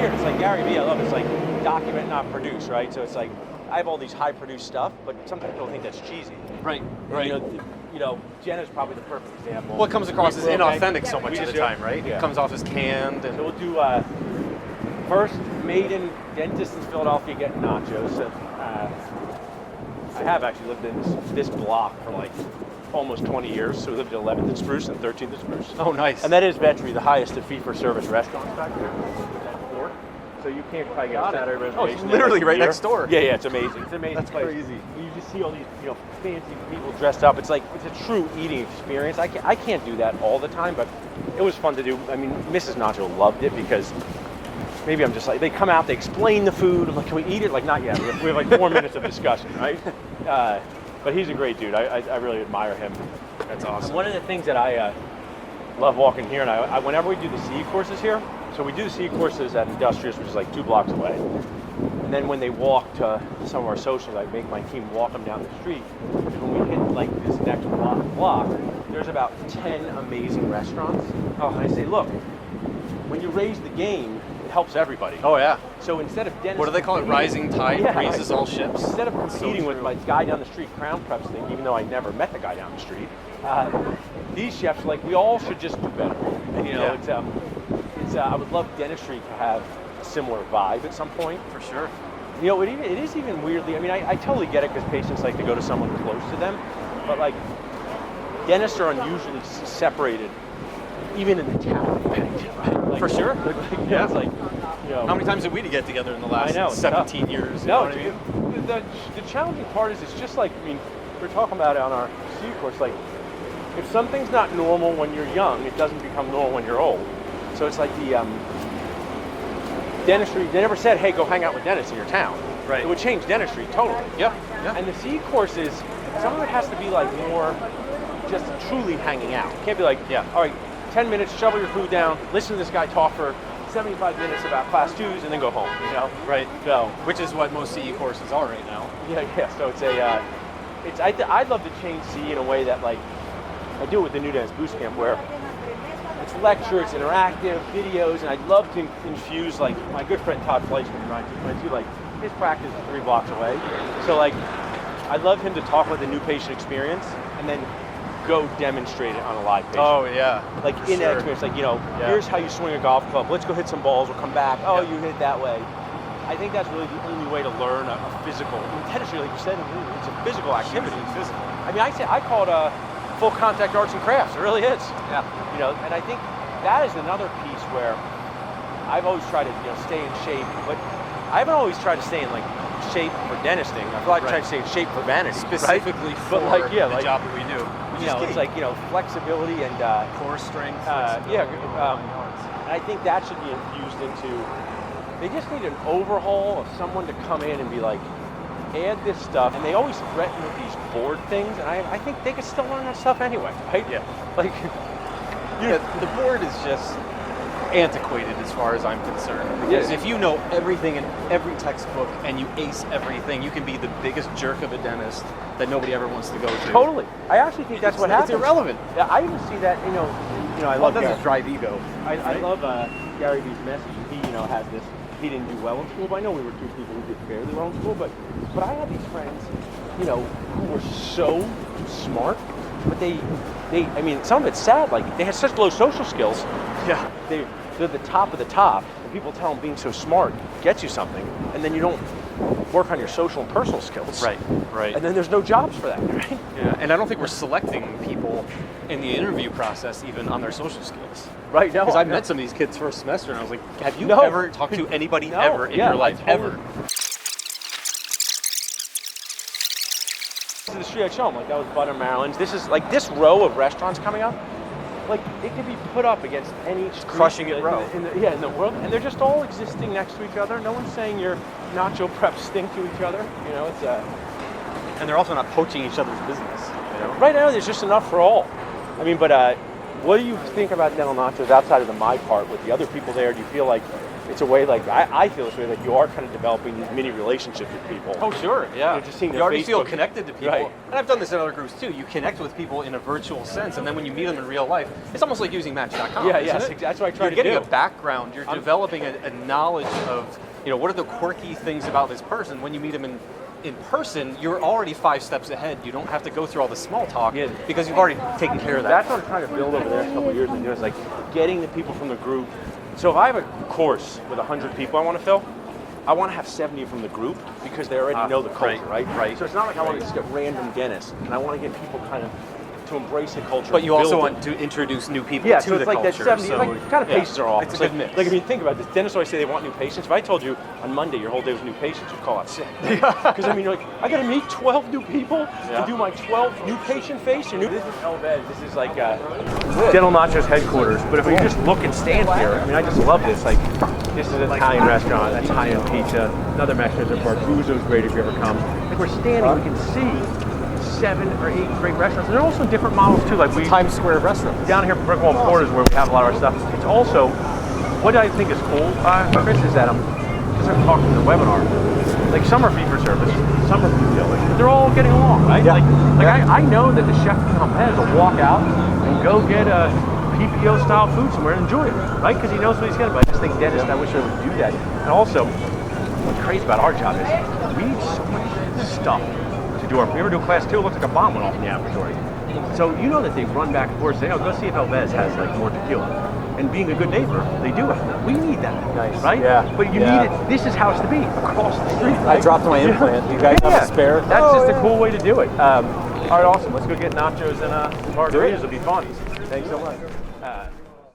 weird. It's like Gary Vee, I love it. It's like document, not produce, right? So it's like I have all these high produced stuff, but sometimes people think that's cheesy. Right. You know, Jenna's probably the perfect example. Well, it comes across as inauthentic so much We of the just do time, right? Yeah. It comes off as canned. And So we'll do first made in dentist in Philadelphia getting nachos. So, I have actually lived in this block for like almost 20 years. So we lived at 11th and Spruce and 13th and Spruce. oh, nice. And that is Vetri, the highest of fee-for-service restaurants back there. That floor. So you can't probably get a Saturday reservation. Oh, it's literally right here. next door. Yeah, it's amazing. It's an amazing That's place. crazy. You just see all these, fancy people dressed up. It's like it's a true eating experience. I can't do that all the time, but it was fun to do. I mean, Mrs. Nacho loved it because maybe I'm just like they come out, they explain the food. I'm like, can we eat it? Like, not yet. We have like 4 minutes of discussion, right? But he's a great dude. I really admire him. That's awesome. And one of the things that I love walking here, and I whenever we do the CE courses here, so we do the CE courses at Industrious, which is like 2 blocks away. And then when they walk to some of our socials, I make my team walk them down the street. And when we hit like this next block, there's about 10 amazing restaurants. Oh, and I say, look, when you raise the game, it helps everybody. Oh, yeah. So instead of dentists, What do they call it? Rising tide raises all ships? Instead of competing with my guy down the street Crown Preps thing, even though I never met the guy down the street, these chefs, like, we all should just do better. And, I would love dentistry to have a similar vibe at some point. For sure. It is even weirdly, I mean, I totally get it because patients like to go to someone close to them, but like, dentists are unusually separated, even in the town. Right? Like, For sure. Yeah. It's like, How many times did we get together in the last 17 years? You know what I mean? The challenging part is it's just like, I mean, we're talking about it on our CU course, like, if something's not normal when you're young, it doesn't become normal when you're old. So it's like the dentistry, they never said, hey, go hang out with dentists in your town. Right. It would change dentistry totally. Yep. And the CE courses, some of it has to be like more just truly hanging out. It can't be like, all right, 10 minutes, shovel your food down, listen to this guy talk for 75 minutes about class 2s and then go home, Right. So, Which is what most CE courses are right now. yeah. So it's I'd love to change CE in a way that, like, I do it with the New Dance Boost Camp, where it's lecture, it's interactive, videos, and I'd love to infuse, like, my good friend Todd Fleischman, right? Like, his practice is 3 blocks away. So, like, I'd love him to talk about the new patient experience and then go demonstrate it on a live patient. Oh, yeah. Like, in that experience, like, here's how you swing a golf club. Let's go hit some balls. We'll come back. Oh, you hit it that way. I think that's really the only way to learn a physical. Dentistry, like you said, it's a physical activity. Physical. I mean, I call it a full contact arts and crafts. It really is. Yeah. And I think that is another piece where I've always tried to, stay in shape, but I haven't always tried to stay in, like, shape for dentisting. I feel like I'm trying to stay in shape for vanity. Specifically for the job that we do. It's like, flexibility and core strength. and I think that should be infused into, they just need an overhaul of someone to come in and be like, add this stuff. And they always threaten with these board things, and I think they could still learn that stuff anyway, right? Yeah. Like, the board is just antiquated as far as I'm concerned. Because if you know everything in every textbook and you ace everything, you can be the biggest jerk of a dentist that nobody ever wants to go to. Totally. I actually think that's what happens. It's irrelevant. Yeah, I even see that, I love that Gary. doesn't drive ego. I love Gary Vee's message. He, has this, he didn't do well in school, but I know we were 2 people who did fairly well in school, but I had these friends, who were so smart, but they, I mean, some of it's sad, like, they had such low social skills. Yeah. They're the top of the top, and people tell them being so smart gets you something, and then you don't work on your social and personal skills. Right. And then there's no jobs for that, right? Yeah, and I don't think we're selecting people in the interview process even on their social skills. Right, no. Because I met some of these kids first semester, and I was like, have you No. ever talked to anybody ever in your life, ever? To the street I show them, like, that was Butter Maryland's. This is, like, this row of restaurants coming up, like, it could be put up against any street crushing it row. in the world, and they're just all existing next to each other. No one's saying your nacho preps stink to each other. It's And they're also not poaching each other's business. Right now, there's just enough for all. I mean, but What do you think about Dental Nachos outside of the my part with the other people there? Do you feel like it's a way, like I feel this way, like you are kind of developing these mini relationships with people? Oh, sure, yeah. You're just seeing you their already feel Facebook. connected to people. Right. And I've done this in other groups too. You connect with people in a virtual sense, and then when you meet them in real life, it's almost like using Match.com. Yeah, isn't yes, it? that's what I try You're to getting do. a background. You're developing a knowledge of, what are the quirky things about this person. When you meet them in person, you're already 5 steps ahead. You don't have to go through all the small talk because you've already taken care of that. That's what I'm trying to build over the next couple of years and do is like getting the people from the group. So if I have a course with 100 people I want to fill, I want to have 70 from the group because they already know the culture, right? So it's not like I want to just get random dentists, and I want to get people kind of to embrace the culture. But you also build want to introduce new people Yeah, to so it's the like culture. that 70, so, like kind of patients are off. It's a like, good mix. Like if you think about this, dentists always say they want new patients. If I told you on Monday your whole day was new patients, you'd call out sick. Because I mean, you're like, I got to meet 12 new people to do my 12 new patient face. Or new. This is Elvez. This is like Dental Nachos headquarters. But if we just look and stand here, I mean, I just love this. Like, this is an Italian restaurant. That's high-end pizza. Another Mexican bar. Guzzo's great if you ever come. Like we're standing, we can see 7 or 8 great restaurants. And they're also different models too. Like Times Square restaurants. down here at Brickwall Quarters where we have a lot of our stuff. It's also, what I think is cool, Chris, is that because I'm talking in the webinar, like some are fee for service, some are food dealers, but they're all getting along, right? Yeah. I know that the chef from Campez will walk out and go get a PPO style food somewhere and enjoy it, right? Because he knows what he's getting. But I just think dentists, I wish I would do that. And also, what's crazy about our job is we need so much stuff to do. If we ever do class 2, it looks like a bomb went off in the laboratory. So you know that they run back and forth saying, oh, go see if Elvez has like more tequila. And being a good neighbor, they do it. We need that, right? Yeah. But you need it. This is how it's to be, across the street. Right? I dropped my implant. You guys have a spare? That's just a cool way to do it. All right, awesome. Let's go get nachos and margaritas. It'll be fun. Thanks so much.